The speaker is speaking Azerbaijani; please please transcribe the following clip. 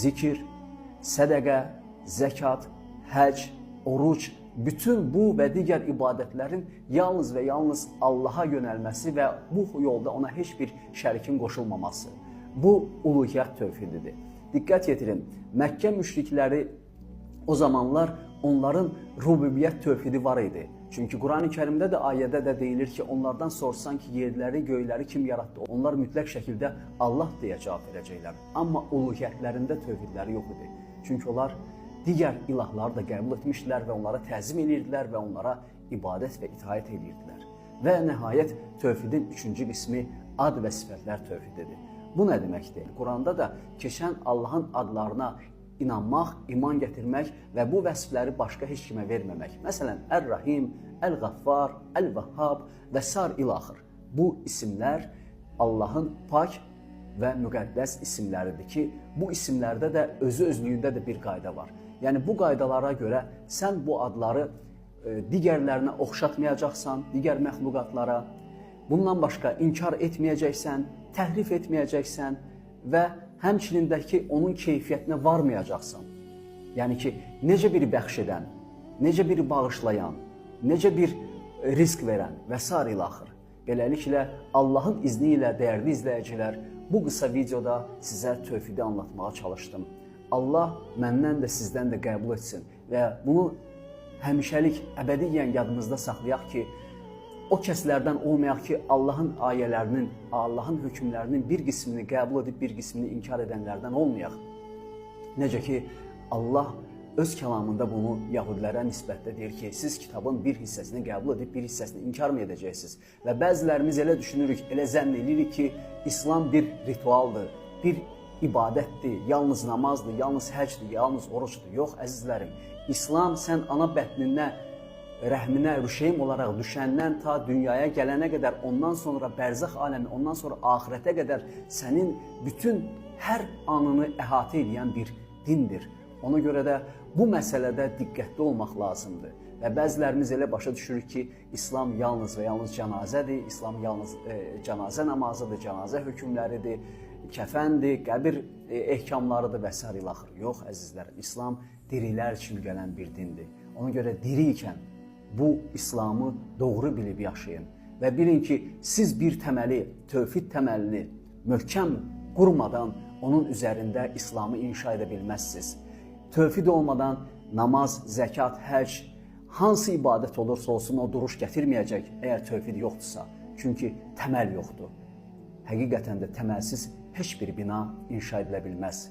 zikir, sədəqə, zəkat, həc, oruc, bütün bu və digər ibadətlərin yalnız və yalnız Allaha yönəlməsi və bu yolda ona heç bir şərikin qoşulmaması. Bu uluhiyyət tövhididir. Diqqət yetirin, Məkkə müşrikləri o zamanlar onların rububiyyət tövhidi var idi. Çünki Quran-ı Kərimdə də ayədə də deyilir ki, onlardan sorsan ki, yerləri, göyləri kim yaratdı? Onlar mütləq şəkildə Allah deyə cavab verəcəklər. Amma uluhiyyətlərində tövhidləri yox idi. Çünki onlar digər ilahları da qəbul etmişdilər və onlara təzim edirdilər və onlara ibadət və itaət edirdilər. Və nəhayət tövhidin üçüncü qismi ad və sifətlər tövhididir. Bu nə deməkdir? Quranda da keçən Allahın adlarına inanmaq, iman gətirmək və bu vəsfləri başqa heç kimə verməmək. Məsələn, Ər-Rahim, Əl-Qaffar, Əl-Vəhhab və sar ilaxır. Bu isimlər Allahın pak və müqəddəs isimləridir ki, bu isimlərdə də özü-özlüyündə də bir qayda var. Yəni, bu qaydalara görə sən bu adları digərlərinə oxşatmayacaqsan, digər məxluqatlara, bundan başqa inkar etməyəcəksən, təhrif etməyəcəksən və həmçinindəki onun keyfiyyətinə varmayacaqsan. Yəni ki, necə bir bəxş edən, necə bir bağışlayan, necə bir risk verən və s. ilaxır. Beləliklə, Allahın izni ilə dəyərli izləyicilər, bu qısa videoda sizə tövhidi anlatmağa çalışdım. Allah məndən də sizdən də qəbul etsin və bunu həmişəlik, əbədiyyən yadımızda saxlayaq ki, o kəslərdən olmayaq ki, Allahın ayələrinin, Allahın hökmlərinin bir qismini qəbul edib, bir qismini inkar edənlərdən olmayaq. Necə ki, Allah öz kəlamında bunu yahudilərə nisbətdə deyir ki, siz kitabın bir hissəsini qəbul edib, bir hissəsini inkar mı edəcəksiniz? Və bəzilərimiz elə düşünürük, elə zənn edirik ki, İslam bir ritualdır, bir ibadətdir, yalnız namazdır, yalnız həcdir, yalnız oruçdur. Yox, əzizlərim, İslam sən ana bətninə, rəhminə, rüşeym olaraq düşəndən ta dünyaya gələnə qədər, ondan sonra bərzəx aləmi, ondan sonra axirətə qədər sənin bütün hər anını əhatə edən bir dindir. Ona görə də bu məsələdə diqqətli olmaq lazımdır. Və bəzilərimiz elə başa düşürük ki, İslam yalnız və yalnız cənazədir, İslam yalnız cənazə namazıdır, cənazə hökmləridir, kəfəndir, qəbir ehkamlarıdır və s. ilaxır. Yox, əzizlərim, İslam dirilər üçün gələn bir dindir. Ona görə diri ikən bu İslamı doğru bilib yaşayın və bilin ki, siz bir təməli, tövhid təməlini möhkəm qurmadan onun üzərində İslamı inşa edə bilməzsiniz. Tövhid olmadan namaz, zəkat, həc, hansı ibadət olursa olsun o duruş gətirməyəcək əgər tövhid yoxdursa. Çünki təməl yoxdur. Həqiqətən də təməlsiz heç bir bina inşa edilə bilməz.